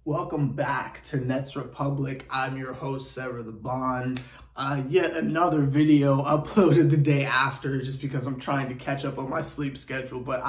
Welcome back to Nets Republic. I'm your host, Sever the Bond. Yet another video uploaded the day after, just because I'm trying to catch up on my sleep schedule. But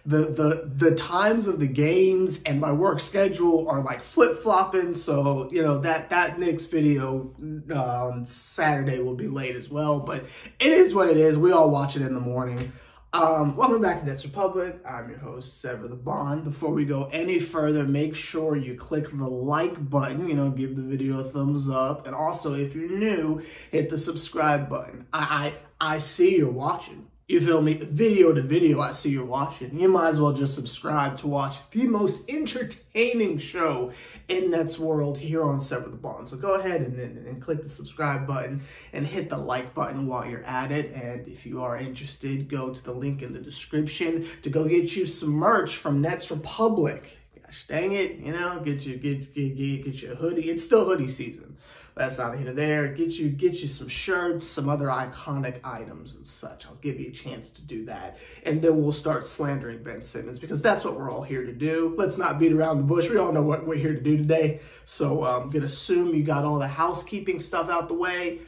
the times of the games and my work schedule are like flip-flopping. So, you know, that Knicks video on Saturday will be late as well. But it is what it is. We all watch it in the morning. Welcome back to Nets Republic. I'm your host, Sever the Bond. Before we go any further, make sure you click the like button, give the video a thumbs up. And also, if you're new, hit the subscribe button. I see you're watching. You feel me? Video to video, I see you're watching. You might as well just subscribe to watch the most entertaining show in Nets world here on Sever the Bond. So go ahead and click the subscribe button and hit the like button while you're at it. And if you are interested, go to the link in the description to go get you some merch from Nets Republic. Gosh dang it, get you a hoodie. It's still hoodie season. That's not here to there. Get you some shirts, some other iconic items and such. I'll give you a chance to do that. And then we'll start slandering Ben Simmons, because that's what we're all here to do. Let's not beat around the bush. We all know what we're here to do today. So I'm going to assume you got all the housekeeping stuff out the way.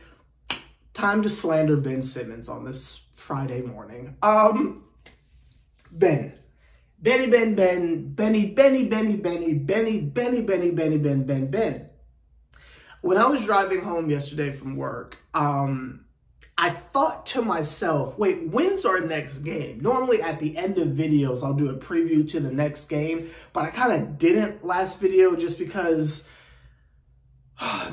Time to slander Ben Simmons on this Friday morning. Ben. Benny. When I was driving home yesterday from work, I thought to myself, wait, when's our next game? Normally at the end of videos, I'll do a preview to the next game, but I kind of didn't last video just because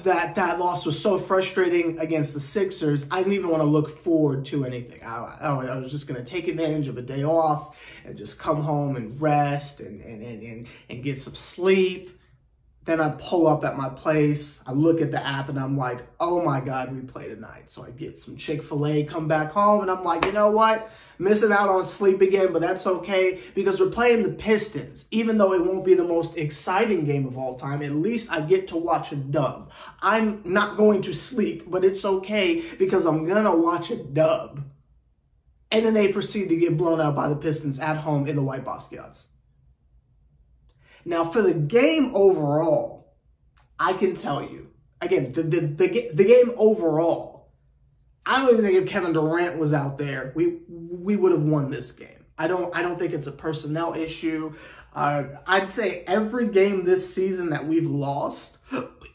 that loss was so frustrating against the Sixers. I didn't even want to look forward to anything. I was just going to take advantage of a day off and just come home and rest and get some sleep. Then I pull up at my place, I look at the app, and I'm like, oh my God, we play tonight. So I get some Chick-fil-A, come back home, and I'm like, you know what? Missing out on sleep again, but that's okay, because we're playing the Pistons. Even though it won't be the most exciting game of all time, at least I get to watch a dub. I'm not going to sleep, but it's okay, because I'm going to watch a dub. And then they proceed to get blown out by the Pistons at home in the White Basquiats. Now, for the game overall, I can tell you, again, the game overall, I don't even think if Kevin Durant was out there, we would have won this game. I don't think it's a personnel issue. I'd say every game this season that we've lost,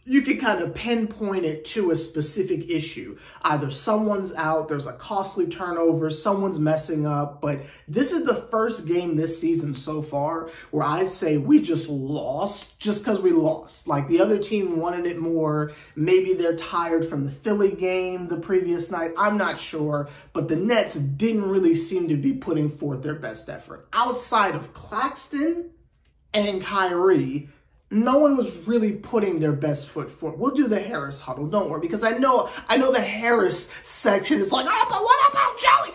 you can kind of pinpoint it to a specific issue. Either someone's out, there's a costly turnover, someone's messing up. But this is the first game this season so far where I say we just lost just because we lost. Like, the other team wanted it more. Maybe they're tired from the Philly game the previous night. I'm not sure. But the Nets didn't really seem to be putting forth their best effort. Outside of Claxton and Kyrie, no one was really putting their best foot forward. We'll do the Harris huddle, don't worry, because I know the Harris section is like, oh, but what about Joey?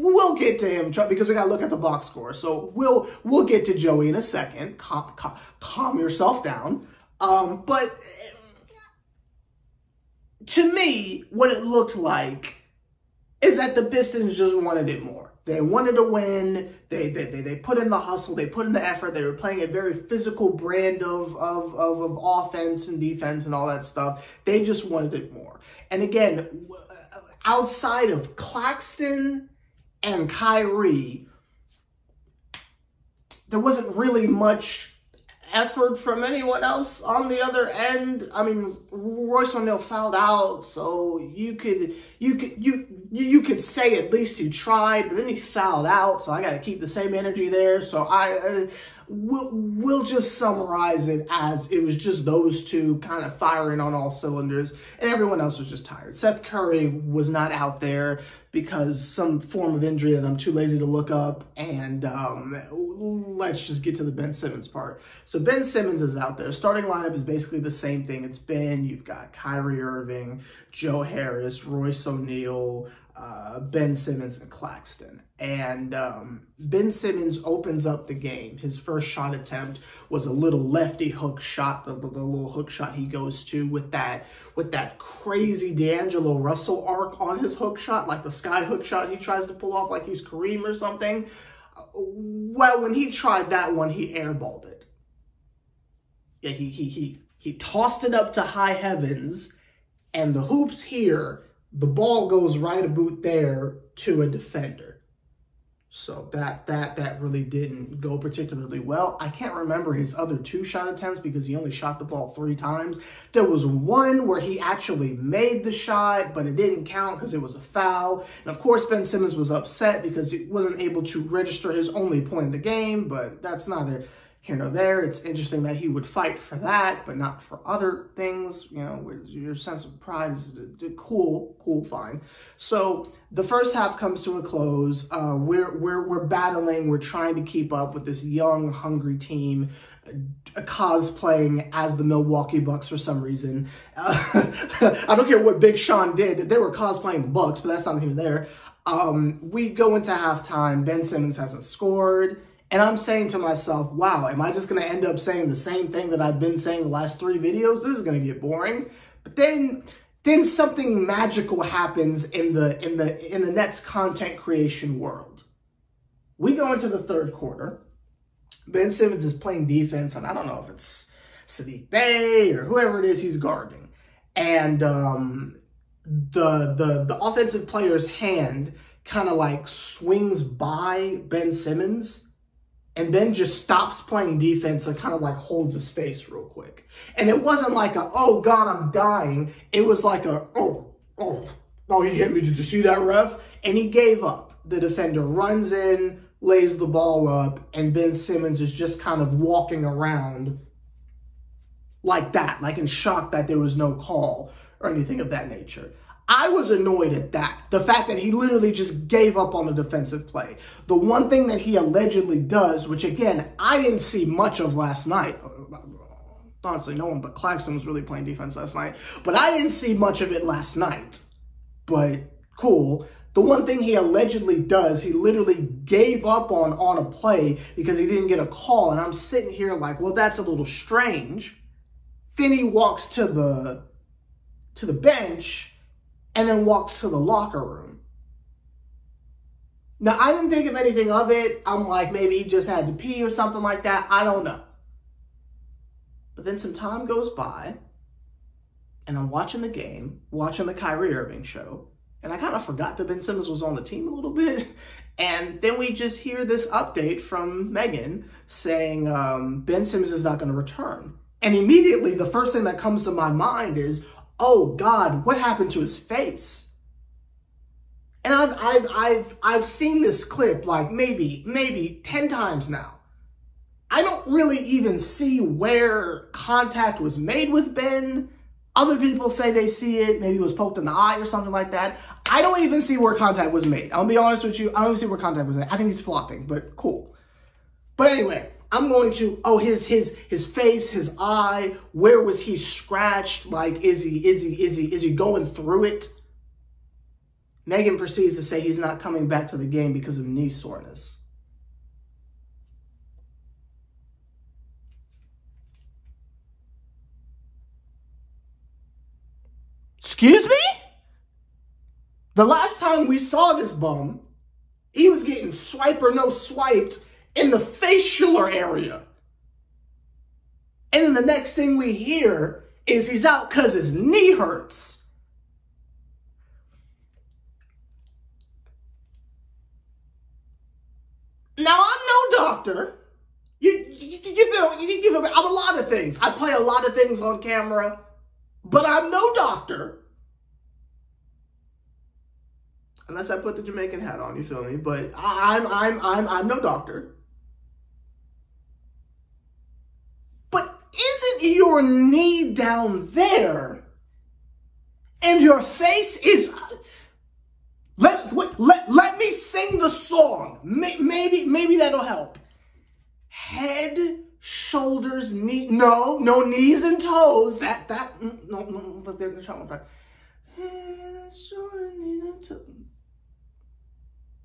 We'll get to him, because we got to look at the box score. So we'll get to Joey in a second. Calm yourself down. But to me, what it looked like is that the Pistons just wanted it more. They wanted to win. They put in the hustle. They put in the effort. They were playing a very physical brand of offense and defense and all that stuff. They just wanted it more. And again, outside of Claxton and Kyrie, there wasn't really much effort from anyone else on the other end. I mean, Royce O'Neal fouled out, so you could say at least he tried, but then he fouled out, so I got to keep the same energy there. So we'll just summarize it as it was just those two kind of firing on all cylinders, and everyone else was just tired. Seth Curry was not out there because some form of injury that I'm too lazy to look up, and let's just get to the Ben Simmons part. So Ben Simmons is out there. Starting lineup is basically the same thing. It's Ben, you've got Kyrie Irving, Joe Harris, Royce O'Neal, Ben Simmons, and Claxton. And Ben Simmons opens up the game. His first shot attempt was a little lefty hook shot, the little hook shot he goes to with that crazy D'Angelo Russell arc on his hook shot, like the sky hook shot he tries to pull off like he's Kareem or something. Well, when he tried that one, he airballed it. Yeah, he tossed it up to high heavens, and the hoop's here. The ball goes right about there to a defender. So that really didn't go particularly well. I can't remember his other 2 shot attempts because he only shot the ball 3 times. There was one where he actually made the shot, but it didn't count because it was a foul. And of course, Ben Simmons was upset because he wasn't able to register his only point in the game, but that's neither here nor there. It's interesting that he would fight for that, but not for other things. You know, your sense of pride is cool, fine. So the first half comes to a close. We're battling. We're trying to keep up with this young, hungry team, cosplaying as the Milwaukee Bucks for some reason. I don't care what Big Sean did. They were cosplaying the Bucks, but that's not even there. We go into halftime. Ben Simmons hasn't scored. And I'm saying to myself, wow, am I just going to end up saying the same thing that I've been saying the last 3 videos? This is going to get boring. But then something magical happens in the Nets content creation world. We go into the 3rd quarter. Ben Simmons is playing defense, and I don't know if it's Sadiq Bey or whoever it is he's guarding. And the offensive player's hand kind of like swings by Ben Simmons, and then just stops playing defense and kind of like holds his face real quick. And it wasn't like a, oh God, I'm dying. It was like a, oh, he hit me. Did you see that, ref? And he gave up. The defender runs in, lays the ball up, and Ben Simmons is just kind of walking around like that, like in shock that there was no call or anything of that nature. I was annoyed at that. The fact that he literally just gave up on the defensive play. The one thing that he allegedly does, which again, I didn't see much of last night. Honestly, no one but Claxton was really playing defense last night. But I didn't see much of it last night. But cool. The one thing he allegedly does, he literally gave up on a play because he didn't get a call. And I'm sitting here like, well, that's a little strange. Then he walks to the bench and then walks to the locker room. Now, I didn't think of anything of it. I'm like, maybe he just had to pee or something like that. I don't know. But then some time goes by, and I'm watching the game, watching the Kyrie Irving show, and I kind of forgot that Ben Simmons was on the team a little bit. And then we just hear this update from Megan saying Ben Simmons is not going to return. And immediately, the first thing that comes to my mind is, oh God, what happened to his face? And I've seen this clip like maybe 10 times now. I don't really even see where contact was made with Ben. Other people say they see it. Maybe it was poked in the eye or something like that. I don't even see where contact was made. I'll be honest with you. I don't even see where contact was made. I think he's flopping, but cool. But anyway, I'm going to, his face, his eye, where was he scratched? Like, is he going through it? Megan proceeds to say he's not coming back to the game because of knee soreness. Excuse me? The last time we saw this bum, he was getting swipe or no swiped in the facial area. And then the next thing we hear is he's out because his knee hurts. Now, I'm no doctor. You feel me? I'm a lot of things. I play a lot of things on camera, but I'm no doctor. Unless I put the Jamaican hat on, you feel me? But I'm no doctor. But isn't your knee down there and your face is... Let me sing the song. Maybe that'll help. Head, shoulders, knee. No knees and toes. No. They're trying to. Head, shoulders, knees and toes.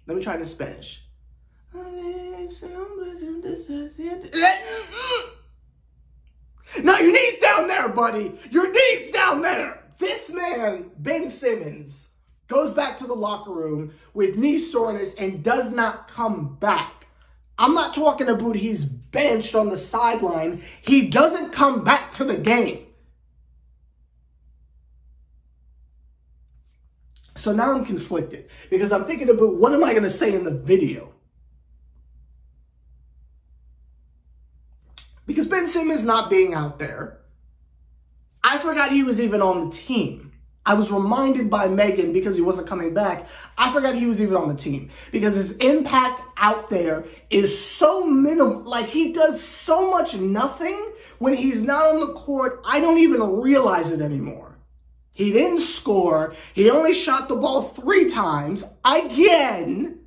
Let me try it in Spanish. No, your knee's down there, buddy. Your knee's down there. This man, Ben Simmons, goes back to the locker room with knee soreness and does not come back. I'm not talking about he's benched on the sideline. He doesn't come back to the game. So now I'm conflicted because I'm thinking about what am I going to say in the video? Because Ben Simmons not being out there, I forgot he was even on the team. I was reminded by Megan because he wasn't coming back. I forgot he was even on the team because his impact out there is so minimal. Like, he does so much nothing when he's not on the court. I don't even realize it anymore. He didn't score. He only shot the ball 3 times. Again,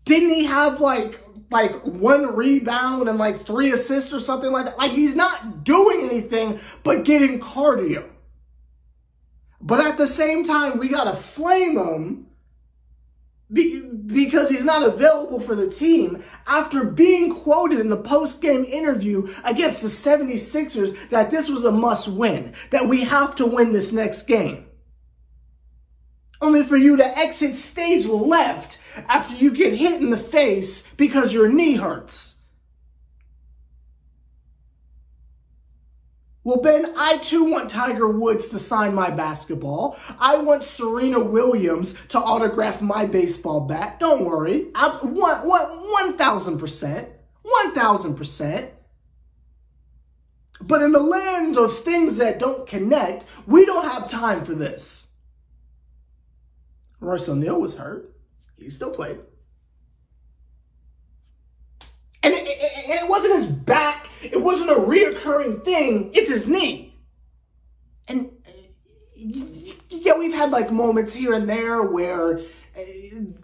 didn't he have like 1 rebound and like 3 assists or something like that? Like, he's not doing anything but getting cardio. But at the same time, we got to flame him because he's not available for the team after being quoted in the post-game interview against the 76ers that this was a must-win, that we have to win this next game. Only for you to exit stage left after you get hit in the face because your knee hurts. Well, Ben, I too want Tiger Woods to sign my basketball. I want Serena Williams to autograph my baseball bat. Don't worry. 1,000%. 1,000%. But in the land of things that don't connect, we don't have time for this. Royce O'Neal was hurt. He still played. And it wasn't his back. It wasn't a reoccurring thing. It's his knee. And yeah, we've had like moments here and there where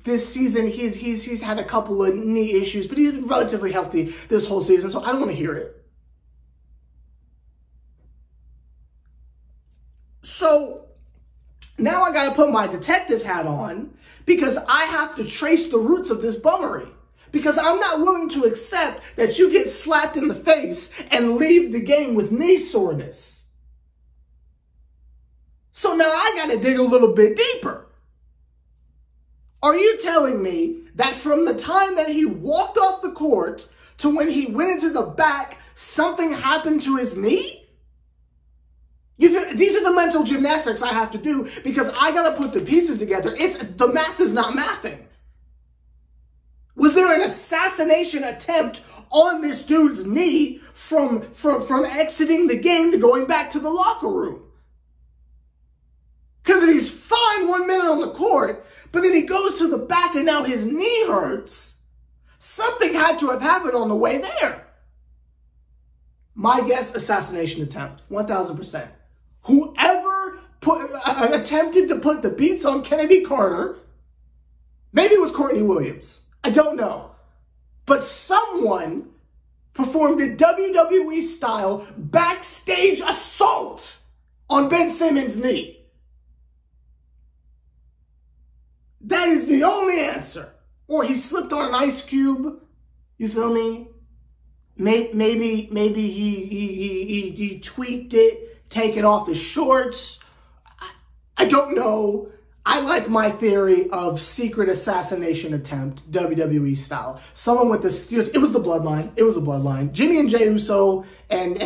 this season he's had a couple of knee issues, but he's been relatively healthy this whole season, so I don't want to hear it. So now I got to put my detective hat on because I have to trace the roots of this bummery. Because I'm not willing to accept that you get slapped in the face and leave the game with knee soreness. So now I got to dig a little bit deeper. Are you telling me that from the time that he walked off the court to when he went into the back, something happened to his knee? These are the mental gymnastics I have to do because I got to put the pieces together. The math is not mathing. Was there an assassination attempt on this dude's knee from exiting the game to going back to the locker room? Because he's fine 1 minute on the court, but then he goes to the back and now his knee hurts. Something had to have happened on the way there. My guess, assassination attempt, 1,000%. Whoever attempted to put the beats on Kennedy Carter, maybe it was Courtney Williams. I don't know. But someone performed a WWE-style backstage assault on Ben Simmons' knee. That is the only answer. Or he slipped on an ice cube. You feel me? Maybe he tweaked it, taken off his shorts. I don't know. I like my theory of secret assassination attempt, WWE style. Someone with the steel. It was the bloodline. It was the bloodline. Jimmy and Jey Uso and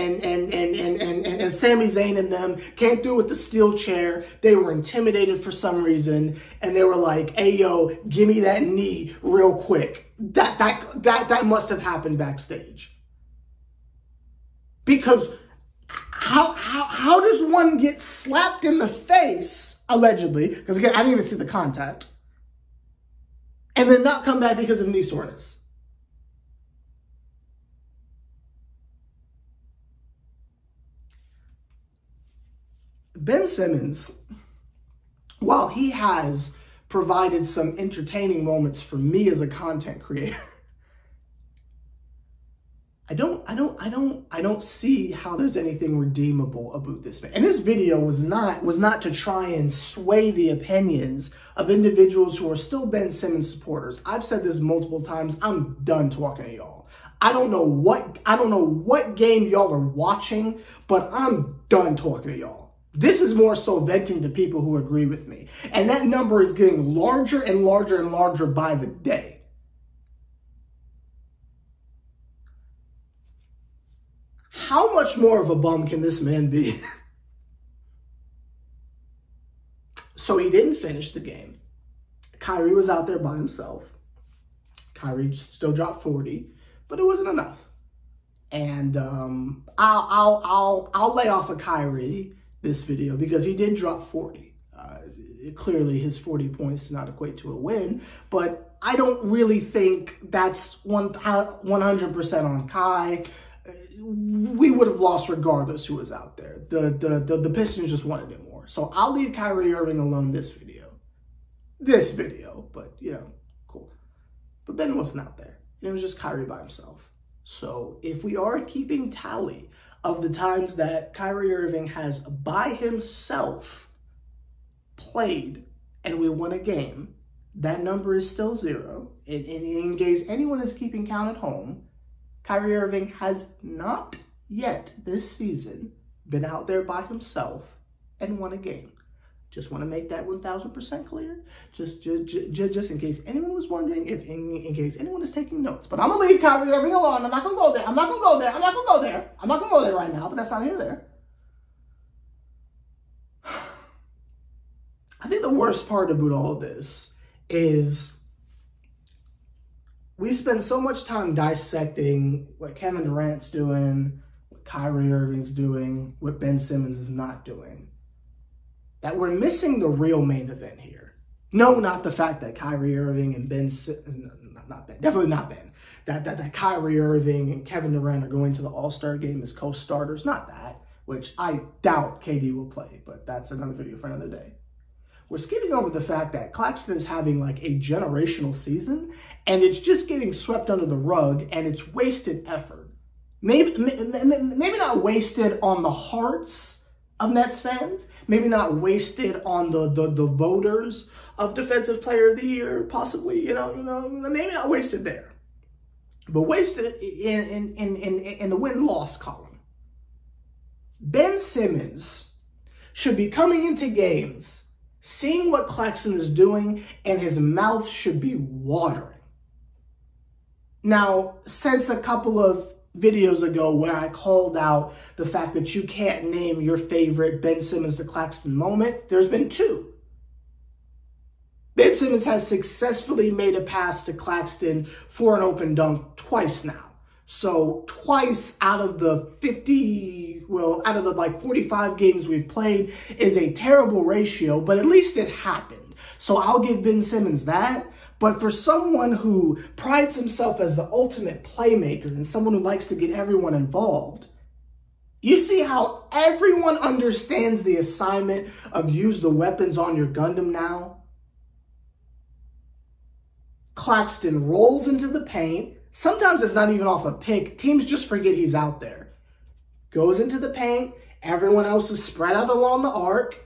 Sami Zayn and them came through with the steel chair. They were intimidated for some reason, and they were like, "Hey, yo, give me that knee real quick." That must have happened backstage. Because how does one get slapped in the face? Allegedly, because again, I didn't even see the contact, and then not come back because of knee soreness. Ben Simmons, while he has provided some entertaining moments for me as a content creator, I don't see how there's anything redeemable about this man. And this video was not to try and sway the opinions of individuals who are still Ben Simmons supporters. I've said this multiple times. I'm done talking to y'all. I don't know what game y'all are watching, but I'm done talking to y'all. This is more so venting to people who agree with me. And that number is getting larger and larger and larger by the day. how much more of a bum can this man be? So he didn't finish the game. Kyrie was out there by himself. Kyrie still dropped 40, but it wasn't enough. And I'll lay off of Kyrie this video because he did drop 40. Clearly, his 40 points do not equate to a win, but I don't really think that's 100% on Kai. We would have lost regardless who was out there. The Pistons just wanted it more. So I'll leave Kyrie Irving alone this video. But, cool. But Ben wasn't out there. And it was just Kyrie by himself. So if we are keeping tally of the times that Kyrie Irving has by himself played and we won a game, that number is still 0. And in case anyone is keeping count at home, Kyrie Irving has not yet this season been out there by himself and won a game. Just want to make that 1,000% clear, just in case anyone was wondering, in case anyone is taking notes. But I'm going to leave Kyrie Irving alone. I'm not going to go there. I'm not going to go there. I'm not going to go there. I'm not going to go there right now, but that's not here or there. I think the worst part about all of this is we spend so much time dissecting what Kevin Durant's doing, what Kyrie Irving's doing, what Ben Simmons is not doing, that we're missing the real main event here. No, not the fact that Kyrie Irving and definitely not Ben, that Kyrie Irving and Kevin Durant are going to the All-Star game as co-starters, not that, which I doubt KD will play, but that's another video for another day. We're skipping over the fact that Claxton is having like a generational season and it's just getting swept under the rug and it's wasted effort. Maybe not wasted on the hearts of Nets fans, maybe not wasted on the voters of Defensive Player of the Year, possibly, maybe not wasted there, but wasted in the win-loss column. Ben Simmons should be coming into games, seeing what Claxton is doing, and his mouth should be watering. Now, since a couple of videos ago where I called out the fact that you can't name your favorite Ben Simmons to Claxton moment, there's been 2. Ben Simmons has successfully made a pass to Claxton for an open dunk twice now. So twice out of the 45 games we've played is a terrible ratio, but at least it happened. So I'll give Ben Simmons that. But for someone who prides himself as the ultimate playmaker and someone who likes to get everyone involved, you see how everyone understands the assignment of use the weapons on your Gundam now? Claxton rolls into the paint. Sometimes it's not even off a pick. Teams just forget he's out there. Goes into the paint. Everyone else is spread out along the arc.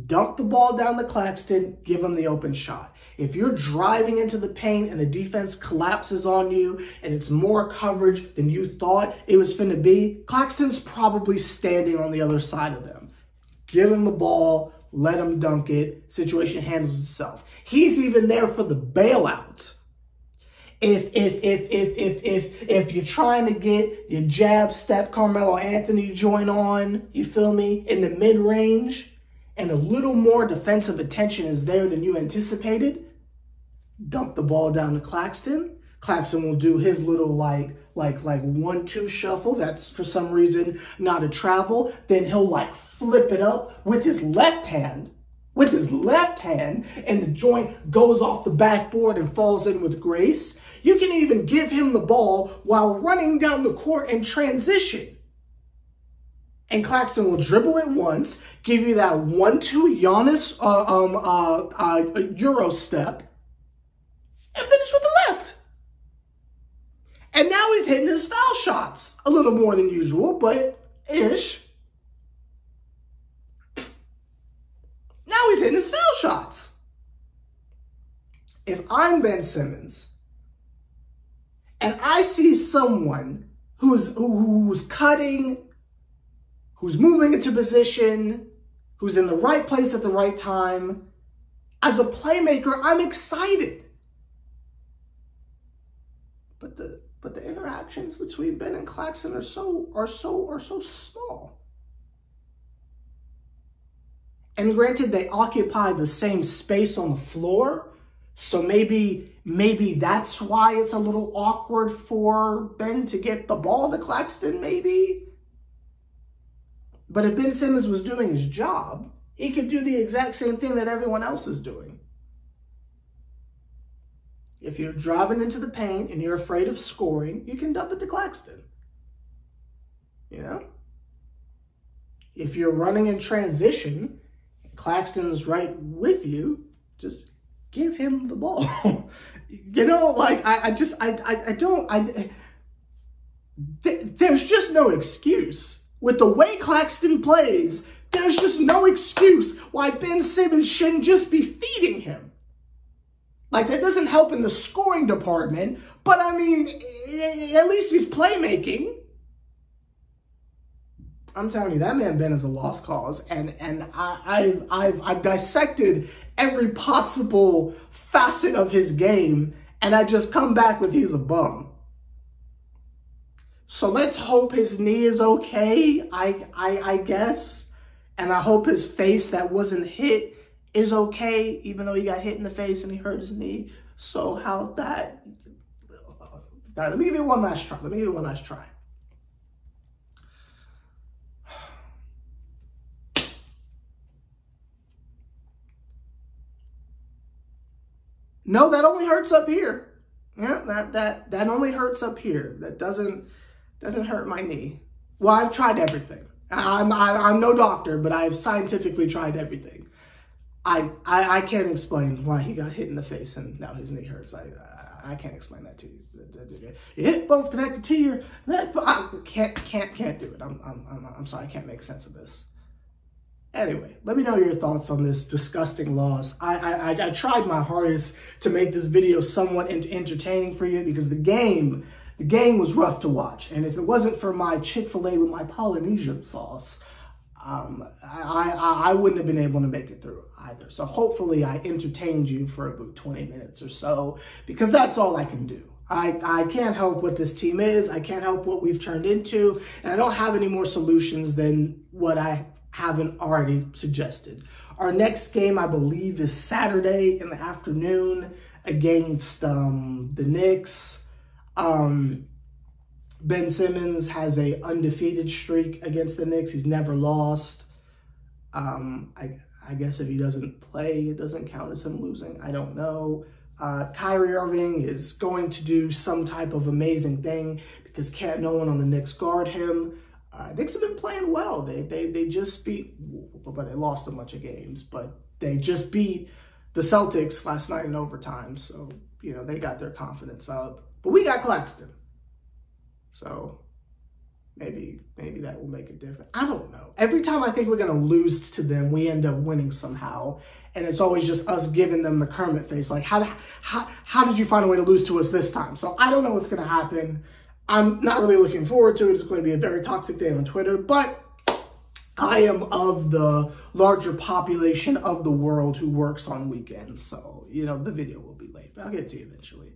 Dump the ball down to Claxton. Give him the open shot. If you're driving into the paint and the defense collapses on you and it's more coverage than you thought it was finna be, Claxton's probably standing on the other side of them. Give him the ball. Let him dunk it. Situation handles itself. He's even there for the bailout. If you're trying to get your jab step Carmelo Anthony joint on, you feel me, in the mid-range, and a little more defensive attention is there than you anticipated, dump the ball down to Claxton. Claxton will do his little like 1-2 shuffle. That's for some reason not a travel. Then he'll flip it up with his left hand. And the joint goes off the backboard and falls in with grace. You can even give him the ball while running down the court in transition. And Claxton will dribble it once, give you that 1-2 Giannis Euro step, and finish with the left. And now he's hitting his foul shots. A little more than usual, but ish. Now he's hitting his foul shots. If I'm Ben Simmons and I see someone who's cutting, who's moving into position, who's in the right place at the right time, as a playmaker, I'm excited. But but the interactions between Ben and Claxton are so small. And granted, they occupy the same space on the floor, so maybe that's why it's a little awkward for Ben to get the ball to Claxton, maybe. But if Ben Simmons was doing his job, he could do the exact same thing that everyone else is doing. If you're driving into the paint and you're afraid of scoring, you can dump it to Claxton. You know? If you're running in transition, Claxton's right with you, just give him the ball. You know, like, there's just no excuse. With the way Claxton plays, there's just no excuse why Ben Simmons shouldn't just be feeding him. Like, that doesn't help in the scoring department, but I mean, at least he's playmaking. I'm telling you, that man Ben is a lost cause, and I've dissected every possible facet of his game, and I just come back with he's a bum. So let's hope his knee is okay, I guess, and I hope his face that wasn't hit is okay, even though he got hit in the face and he hurt his knee. So how that... All right, let me give you one last try. No, that only hurts up here. Yeah, that only hurts up here. That doesn't hurt my knee. Well, I've tried everything. I'm no doctor, but I've scientifically tried everything. I can't explain why he got hit in the face and now his knee hurts. I can't explain that to you. Your hip bone's connected to your neck. I can't do it. I'm sorry. I can't make sense of this. Anyway, let me know your thoughts on this disgusting loss. I tried my hardest to make this video somewhat entertaining for you because the game was rough to watch. And if it wasn't for my Chick-fil-A with my Polynesian sauce, I wouldn't have been able to make it through either. So hopefully I entertained you for about 20 minutes or so, because that's all I can do. I can't help what this team is. I can't help what we've turned into. And I don't have any more solutions than what I haven't already suggested. Our next game, I believe, is Saturday in the afternoon against the Knicks. Ben Simmons has a undefeated streak against the Knicks. He's never lost. I guess if he doesn't play, it doesn't count as him losing. I don't know. Kyrie Irving is going to do some type of amazing thing because no one on the Knicks guard him. Knicks have been playing well. They just beat, but they lost a bunch of games, but they just beat the Celtics last night in overtime. So, you know, they got their confidence up. But we got Claxton. So maybe that will make it different. I don't know. Every time I think we're going to lose to them, we end up winning somehow. And it's always just us giving them the Kermit face. Like, how did you find a way to lose to us this time? So I don't know what's going to happen. I'm not really looking forward to it. It's going to be a very toxic day on Twitter. But I am of the larger population of the world who works on weekends. So, you know, the video will be late. But I'll get to you eventually.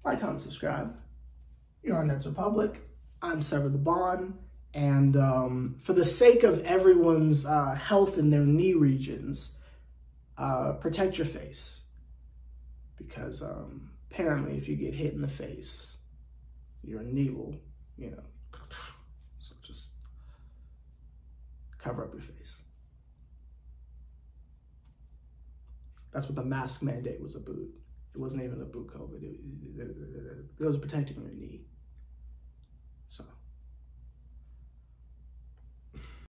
Like, comment, subscribe. You're on Nets Republic. I'm Sever the Bond. And for the sake of everyone's health in their knee regions, protect your face. Because apparently if you get hit in the face, your knee will, you know, so just cover up your face. That's what the mask mandate was about. It wasn't even about COVID. It was protecting your knee.